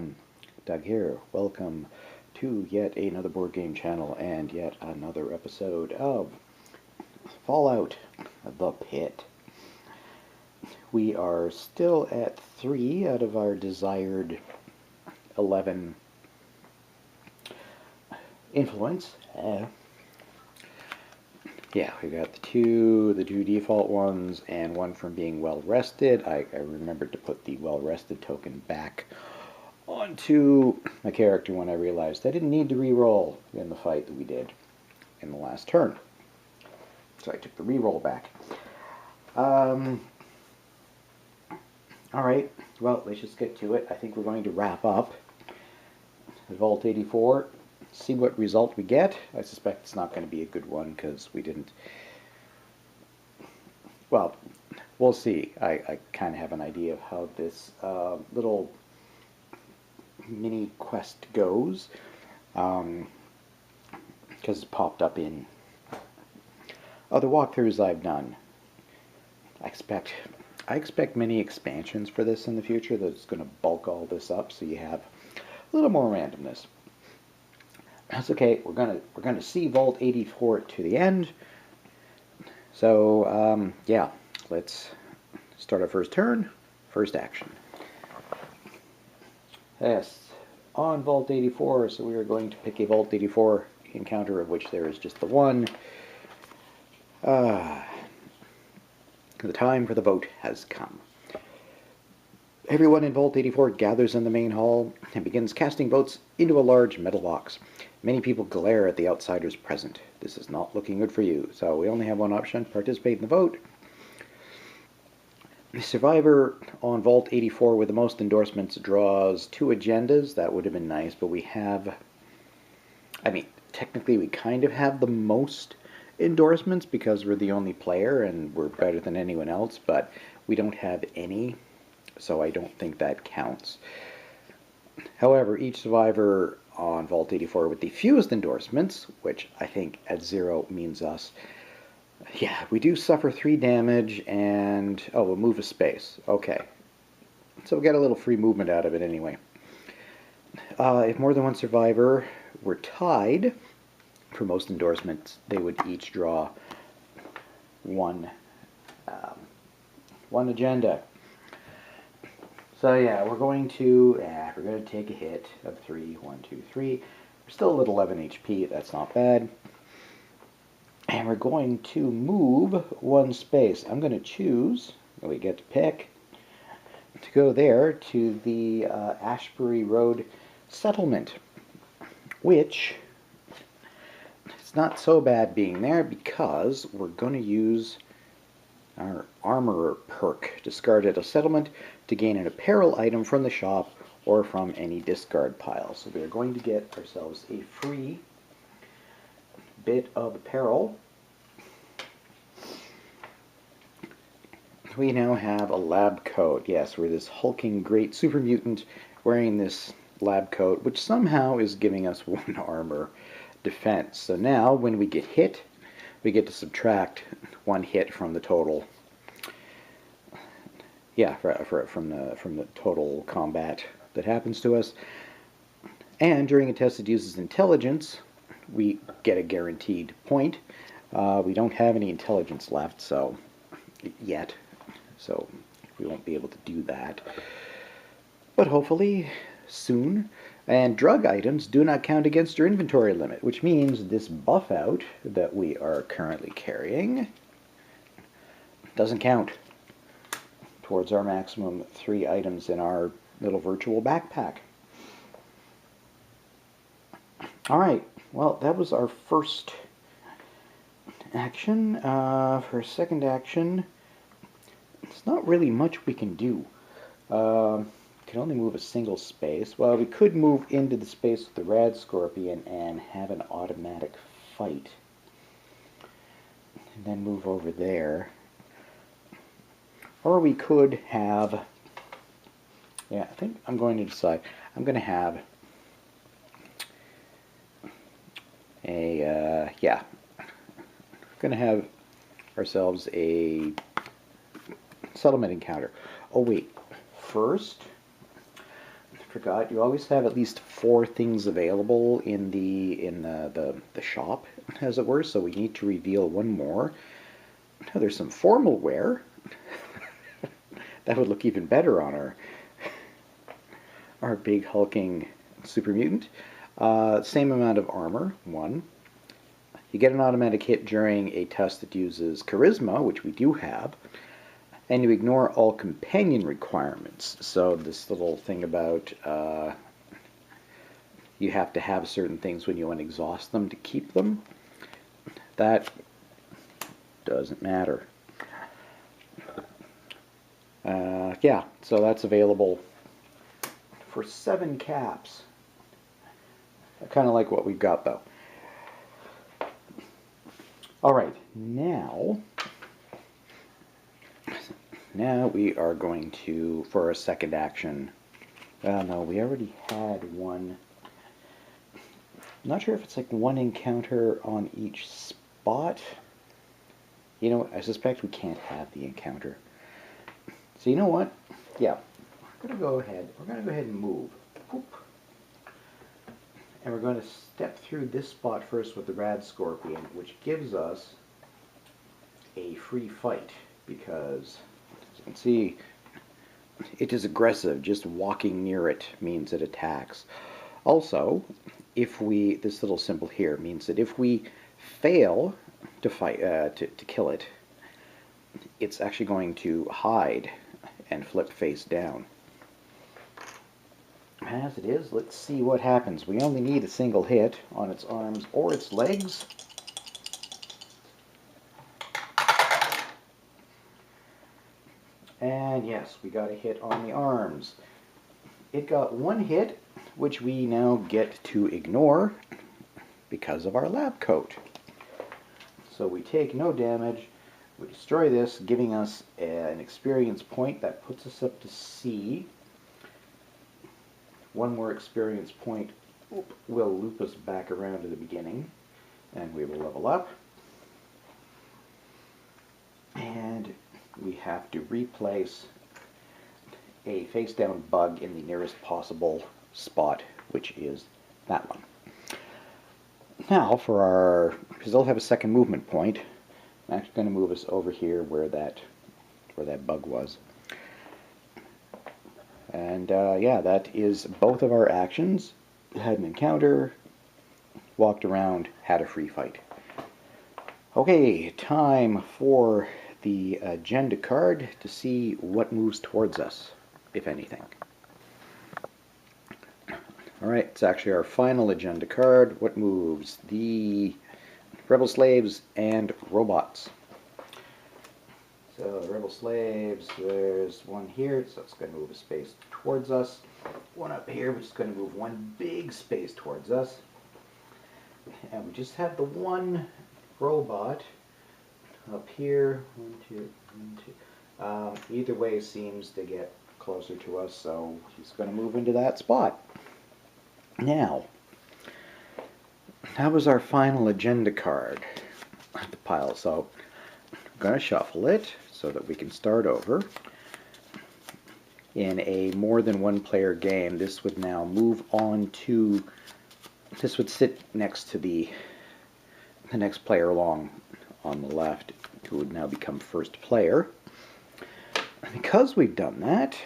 everyone, Doug here. Welcome to yet another board game channel and yet another episode of Fallout, the Pit. We are still at 3 out of our desired 11 influence. Yeah, we got the two default ones and one from being well rested. I remembered to put the well rested token back onto my character when I realized I didn't need to re-roll in the fight that we did in the last turn. So I took the re-roll back. Alright, well, let's just get to it. I think we're going to wrap up Vault 84. See what result we get. I suspect it's not going to be a good one because we didn't... Well, we'll see. I kind of have an idea of how this little mini quest goes because it's popped up in other walkthroughs I've done. I expect many expansions for this in the future that's going to bulk all this up so you have a little more randomness. That's okay. We're gonna see Vault 84 to the end. So yeah, let's start our first turn. First action. Yes, on Vault 84. So we are going to pick a Vault 84 encounter of which there is just the one. The time for the vote has come. Everyone in Vault 84 gathers in the main hall and begins casting votes into a large metal box. Many people glare at the outsiders present. This is not looking good for you, so we only have one option: participate in the vote. The survivor on Vault 84 with the most endorsements draws 2 agendas. That would have been nice, but we have... I mean, technically we kind of have the most endorsements because we're the only player and we're better than anyone else, but we don't have any, so I don't think that counts. However, each survivor on Vault 84 with the fewest endorsements, which I think at 0 means us, yeah, we do suffer 3 damage and, oh, we'll move a space. Okay. So we'll get a little free movement out of it anyway. If more than one survivor were tied for most endorsements, they would each draw one agenda. So yeah, we're going to take a hit of 3. 1, 2, 3. We're still at 11 HP. That's not bad. And we're going to move 1 space. I'm going to choose, we get to pick, to go there to the Ashbury Road settlement, which it's not so bad being there because we're going to use our Armorer perk, discard at a settlement to gain an apparel item from the shop or from any discard pile. So we are going to get ourselves a free bit of apparel. We now have a lab coat. Yes, we're this hulking great super mutant wearing this lab coat, which somehow is giving us 1 armor defense. So now when we get hit, we get to subtract 1 hit from the total. Yeah, from the total combat that happens to us. And during a test that uses intelligence, we get a guaranteed point. We don't have any intelligence left, so yet, so we won't be able to do that. But hopefully soon. And drug items do not count against your inventory limit, which means this buff out that we are currently carrying doesn't count towards our maximum 3 items in our little virtual backpack. Alright, well, that was our first action. For second action, it's not really much we can do. Can only move a single space. Well, we could move into the space with the Rad Scorpion and have an automatic fight. And then move over there. Or we could have... Yeah, I think I'm going to decide. I'm going to have a... yeah. We're going to have ourselves a settlement encounter. Oh, wait. First, forgot, you always have at least 4 things available in the shop, as it were, so we need to reveal one more. Now there's some formal wear. That would look even better on our big hulking super mutant. Same amount of armor, 1. You get an automatic hit during a test that uses charisma, which we do have, and you ignore all companion requirements. So this little thing about you have to have certain things when you want to exhaust them to keep them, that doesn't matter. Yeah, so that's available for 7 caps. I kind of like what we've got, though. All right, now we are going to, for our second action, well, no, we already had one. I'm not sure if it's like 1 encounter on each spot. You know, I suspect we can't have the encounter. So you know what? Yeah, we're going to go ahead and move. Whoop. And we're going to step through this spot first with the Rad Scorpion, which gives us a free fight, because, as you can see, it is aggressive. Just walking near it means it attacks. Also, this little symbol here means that if we fail to fight, to kill it, it's actually going to hide and flip face down. As it is, let's see what happens. We only need a single hit on its arms or its legs. And yes, we got a hit on the arms. It got 1 hit, which we now get to ignore because of our lab coat. So we take no damage. We destroy this, giving us an experience point that puts us up to C. 1 more experience point will loop us back around to the beginning, and we will level up. And we have to replace a face-down bug in the nearest possible spot, which is that one. Now, because they'll have a second movement point, I'm actually going to move us over here where that bug was. And yeah, that is both of our actions. Had an encounter, walked around, had a free fight. Okay, time for the agenda card to see what moves towards us, if anything. Alright, it's actually our final agenda card. What moves? The Rebel Slaves and Robots. So, Rebel Slaves, there's 1 here, so it's going to move a space towards us. 1 up here, which is going to move 1 big space towards us. And we just have the 1 robot up here. 1, 2, 1, 2. Either way seems to get closer to us, so he's going to move into that spot. Now, that was our final agenda card at the pile, so I'm going to shuffle it so that we can start over. In a more than 1 player game, this would now move on to, this would sit next to the next player along on the left, who would now become first player. Because we've done that,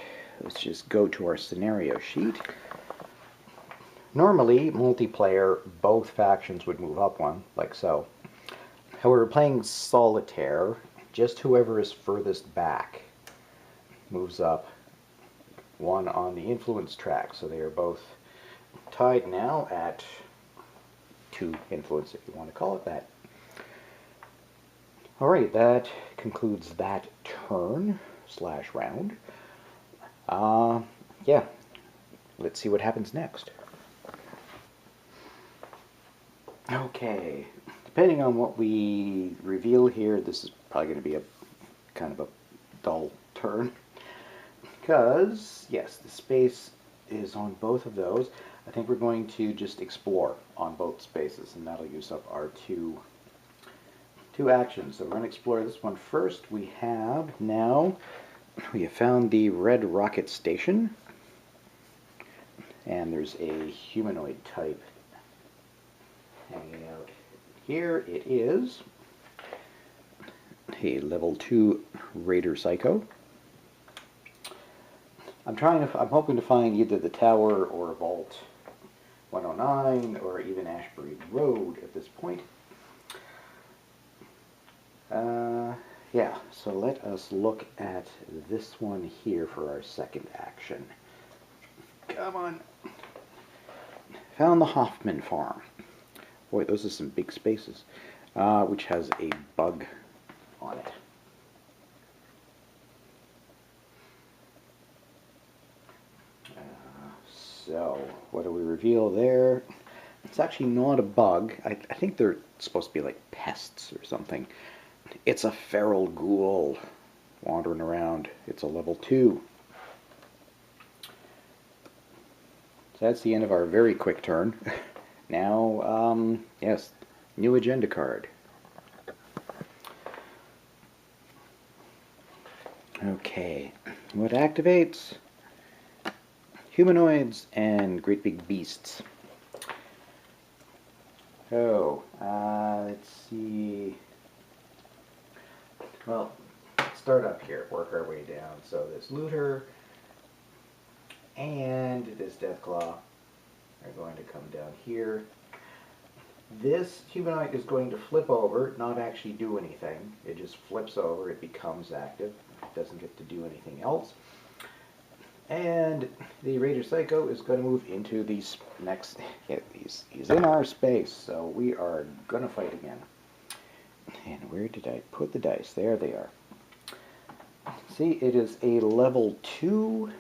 let's just go to our scenario sheet. Normally, multiplayer, both factions would move up 1, like so. However, playing solitaire, just whoever is furthest back moves up 1 on the influence track. So they are both tied now at 2 influence, if you want to call it that. Alright, that concludes that turn / round. Yeah, let's see what happens next. Okay, depending on what we reveal here, this is probably going to be a kind of a dull turn. Because, yes, the space is on both of those. I think we're going to just explore on both spaces, and that'll use up our two actions. So we're going to explore this one first. We have found the Red Rocket Station. And there's a humanoid type hanging out here. It is a level 2 Raider Psycho. I'm hoping to find either the Tower or Vault 109 or even Ashbury Road at this point. Yeah, so let us look at this one here for our second action. Come on. Found the Hoffman farm. Boy, those are some big spaces. Which has a bug on it. So, what do we reveal there? It's actually not a bug. I think they're supposed to be like pests or something. It's a feral ghoul wandering around. It's a level 2. So that's the end of our very quick turn. Now, yes, new agenda card. Okay, what activates? Humanoids and great big beasts. Oh, let's see. Well, let's start up here, work our way down. So this looter and this Deathclaw are going to come down here. This humanoid is going to flip over, not actually do anything. It just flips over, it becomes active. It doesn't get to do anything else. And the Raider Psycho is going to move into these next... Yeah, he's in our space, so we are going to fight again. And where did I put the dice? There they are. See, it is a level 2.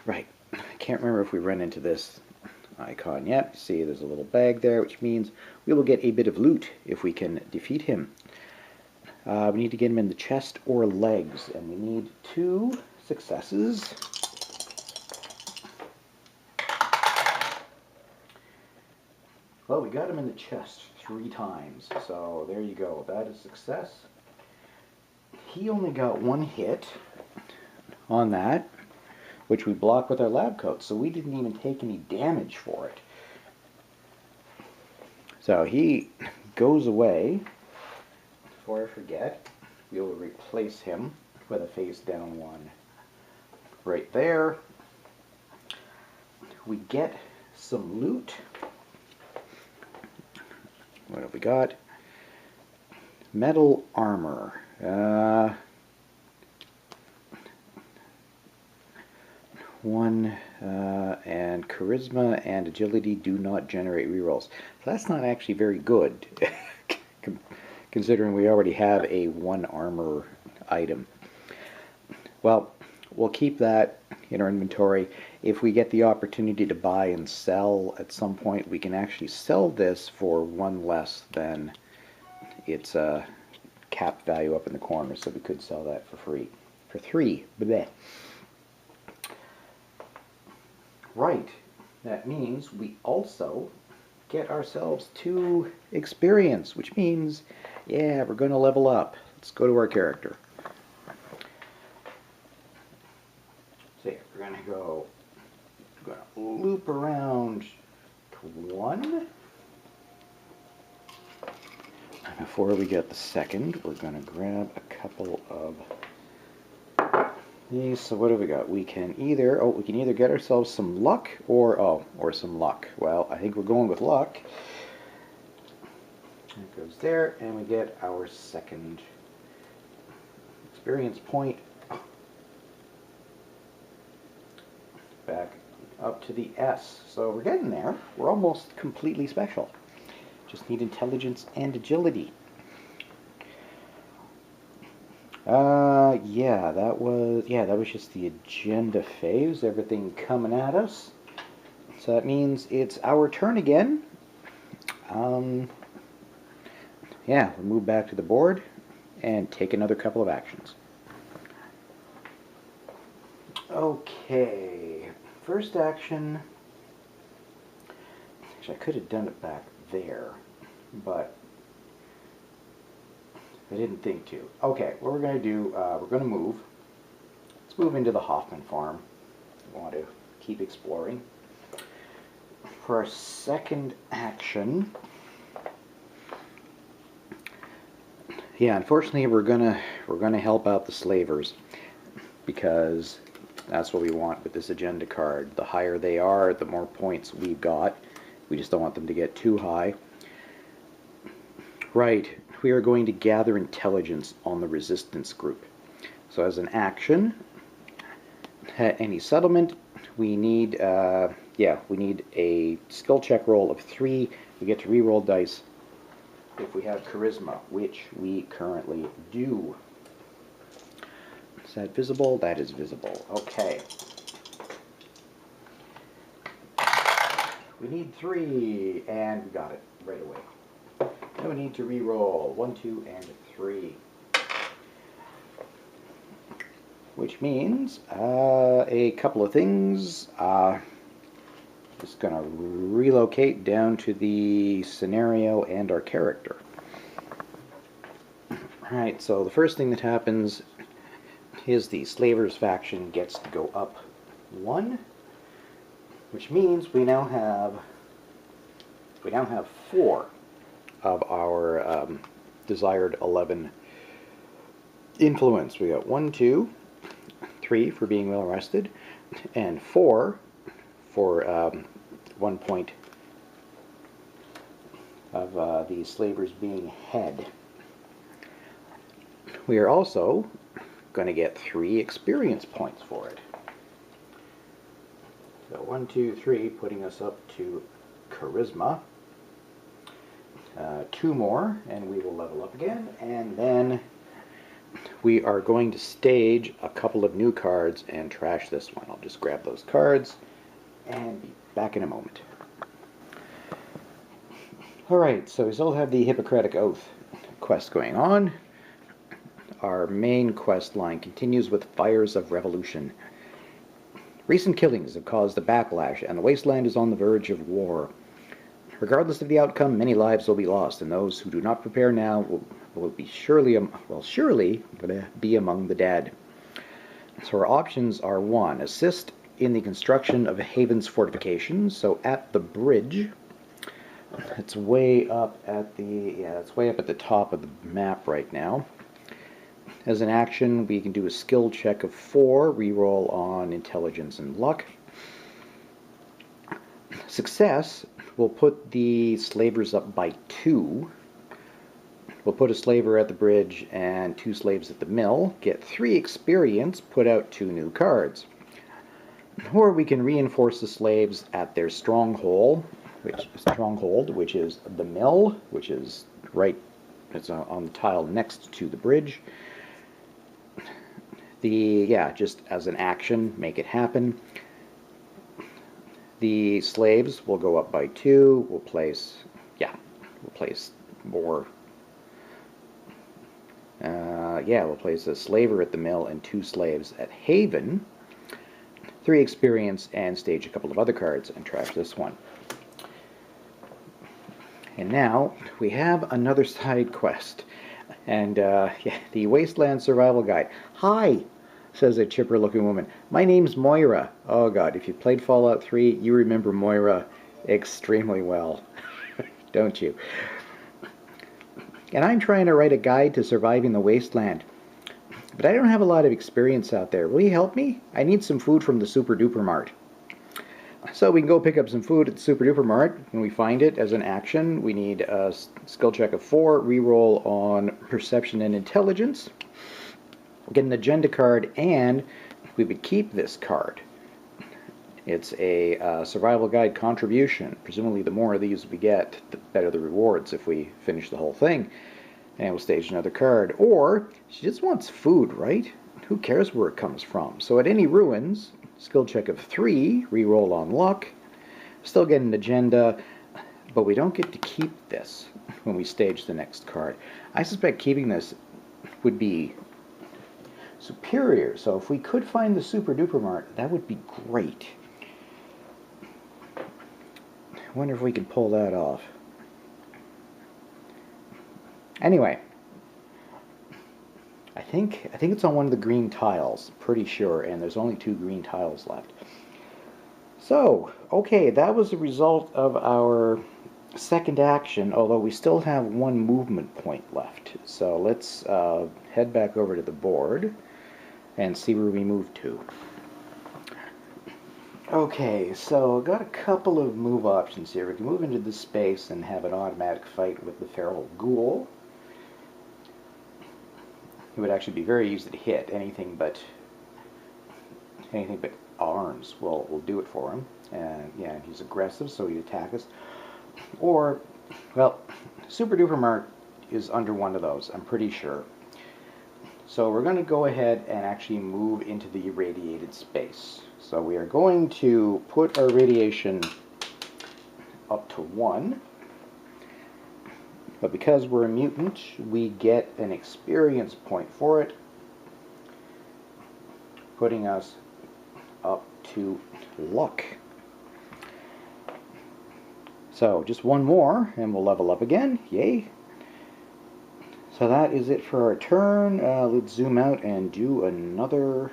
Right. I can't remember if we run into this icon yet. See, there's a little bag there, which means we will get a bit of loot if we can defeat him. We need to get him in the chest or legs, and we need 2 successes. Well, we got him in the chest 3 times, so there you go. That is success. He only got 1 hit on that, which we blocked with our lab coat, so we didn't even take any damage for it. So he goes away. Before I forget, we will replace him with a face down one right there. We get some loot. What have we got? Metal armor. And charisma and agility do not generate rerolls. So that's not actually very good, considering we already have a 1 armor item. Well, we'll keep that in our inventory. If we get the opportunity to buy and sell at some point, we can actually sell this for 1 less than its cap value up in the corner, so we could sell that for free. For 3. Bleh. Right. That means we also get ourselves 2 experience, which means, yeah, we're going to level up. Let's go to our character. So yeah, we're going to loop around to 1. And before we get the second, we're going to grab a couple of these. So what have we got? We can either get ourselves some luck or some luck. Well, I think we're going with luck. It goes there, and we get our second experience point. Back up to the S. So we're getting there. We're almost completely special. Just need intelligence and agility. That was just the agenda phase. Everything coming at us. So that means it's our turn again. Yeah, we'll move back to the board and take another couple of actions. Okay, first action. Actually, I could have done it back there, but I didn't think to. Okay, what we're going to do, we're going to move. Let's move into the Hoffman farm. want to keep exploring. For our second action, yeah, unfortunately we're gonna help out the slavers because that's what we want with this agenda card. The higher they are, the more points we've got. We just don't want them to get too high. Right, we are going to gather intelligence on the resistance group. So as an action, at any settlement, we need we need a skill check roll of 3. We get to re-roll dice if we have charisma, which we currently do. Is that visible? That is visible. Okay. We need 3, and we got it right away. Now we need to re-roll 1, 2, and 3. Which means a couple of things. Just going to relocate down to the scenario and our character. Alright, so the first thing that happens is the Slavers faction gets to go up 1, which means we now have 4 of our desired 11 influence. We got 1, 2, 3 for being well rested, and 4 for 1 point of the slavers being head. We are also going to get 3 experience points for it. So 1, 2, 3, putting us up to charisma. 2 more, and we will level up again, and then we are going to stage a couple of new cards and trash this one. I'll just grab those cards and be back in a moment. Alright, so we still have the Hippocratic Oath quest going on. Our main quest line continues with Fires of Revolution. Recent killings have caused a backlash, and the wasteland is on the verge of war. Regardless of the outcome, many lives will be lost, and those who do not prepare now will surely be among the dead. So our options are 1, assist in the construction of Haven's fortifications. So at the bridge, it's way up at the top of the map right now. As an action, we can do a skill check of 4, reroll on intelligence and luck. Success will put the slavers up by 2. We'll put a slaver at the bridge and 2 slaves at the mill, get 3 experience, put out 2 new cards. Or we can reinforce the slaves at their stronghold, which is the mill, which is it's on the tile next to the bridge. Just as an action, make it happen. The slaves will go up by 2. We'll place more. We'll place a slaver at the mill and 2 slaves at Haven. 3 experience and stage a couple of other cards and trash this one. And now we have another side quest. And the Wasteland Survival Guide. Hi, says a chipper-looking woman. My name's Moira. Oh god, if you played Fallout 3, you remember Moira extremely well. Don't you? And I'm trying to write a guide to surviving the wasteland. But I don't have a lot of experience out there. Will you help me? I need some food from the Super Duper Mart. So we can go pick up some food at the Super Duper Mart. When we find it as an action, we need a skill check of 4, reroll on perception and intelligence. We'll get an agenda card, and we would keep this card. It's a survival guide contribution. Presumably the more of these we get, the better the rewards if we finish the whole thing. And we'll stage another card. Or, she just wants food, right? Who cares where it comes from? So at any ruins, skill check of 3, reroll on luck. Still get an agenda, but we don't get to keep this when we stage the next card. I suspect keeping this would be superior. So if we could find the Super Duper Mart, that would be great. I wonder if we can pull that off. Anyway, I think it's on one of the green tiles, pretty sure, and there's only 2 green tiles left. So, okay, that was the result of our second action, although we still have one movement point left. So let's head back over to the board and see where we move to. Okay, so I've got a couple of move options here. We can move into this space and have an automatic fight with the feral ghoul. It would actually be very easy to hit. Anything but arms will do it for him. And yeah, he's aggressive, so he'd attack us. Or, well, Super Duper Mart is under one of those, I'm pretty sure. So we're going to go ahead and actually move into the irradiated space. So we are going to put our radiation up to 1. But because we're a mutant, we get an experience point for it, putting us up to luck. So just one more and we'll level up again. Yay. So that is it for our turn. Let's zoom out and do another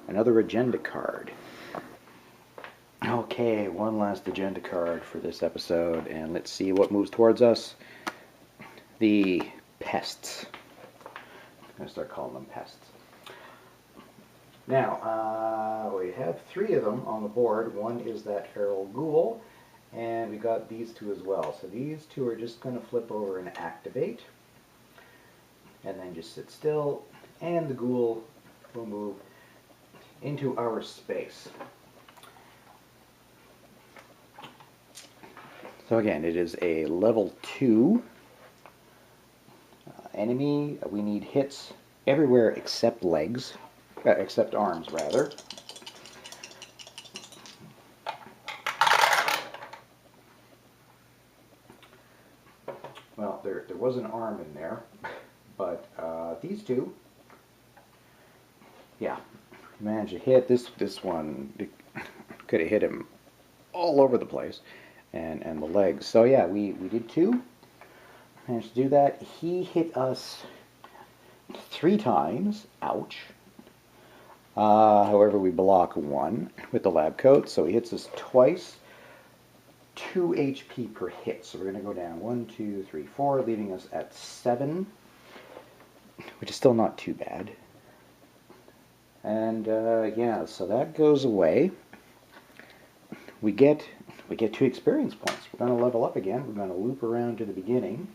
agenda card. Okay, one last agenda card for this episode, and let's see what moves towards us. The pests. I'm going to start calling them pests. Now, we have 3 of them on the board. One is that feral ghoul, and we got these 2 as well. So these 2 are just going to flip over and activate, and then just sit still, and the ghoul will move into our space. So again, it is a level 2 enemy. We need hits everywhere except legs, except arms rather. Well, there was an arm in there, but these 2, yeah, managed to hit this one. Could have hit him all over the place. And the legs. So yeah, we did 2. Managed to do that. He hit us 3 times. Ouch. However, we block 1 with the lab coat, so he hits us twice. 2 HP per hit. So we're going to go down 1, 2, 3, 4, leaving us at 7, which is still not too bad. And yeah, so that goes away. We get 2 experience points. We're going to level up again. We're going to loop around to the beginning.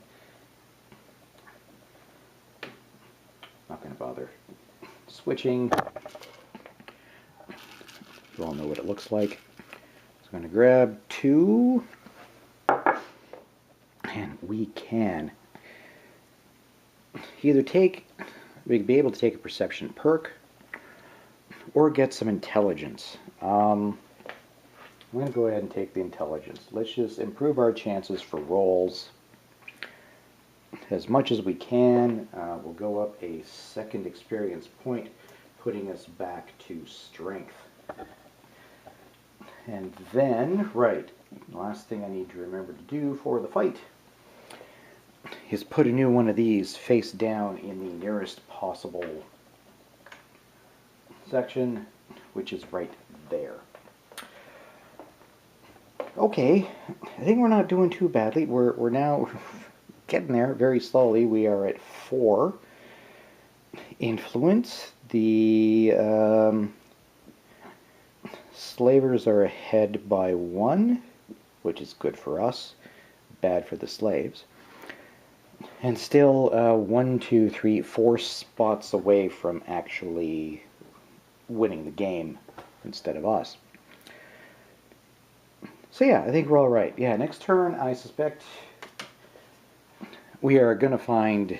Not going to bother switching. You all know what it looks like. So I'm going to grab 2. And we can either we could be able to take a perception perk or get some intelligence. I'm going to go ahead and take the intelligence. Let's just improve our chances for rolls as much as we can. We'll go up a 2nd experience point, putting us back to strength. And then, right, last thing I need to remember to do for the fight is put a new one of these face down in the nearest possible section, which is right there. Okay, I think we're not doing too badly. We're now getting there very slowly. We are at 4 influence. The slavers are ahead by 1, which is good for us, bad for the slaves. And still 1, 2, 3, 4 spots away from actually winning the game instead of us. So yeah, I think we're all right. Yeah, next turn, I suspect we are going to find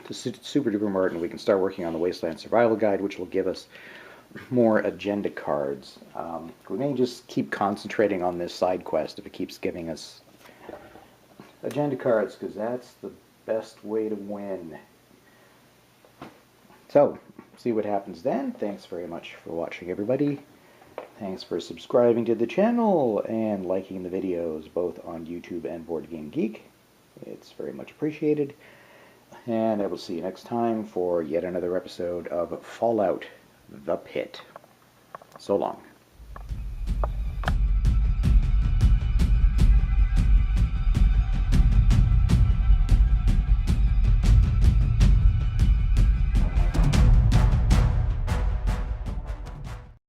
the Super Duper Mart, and we can start working on the Wasteland Survival Guide, which will give us more agenda cards. We may just keep concentrating on this side quest if it keeps giving us agenda cards, because that's the best way to win. So, see what happens then. Thanks very much for watching, everybody. Thanks for subscribing to the channel and liking the videos both on YouTube and Board Game Geek. It's very much appreciated. And I will see you next time for yet another episode of Fallout: The Pit. So long.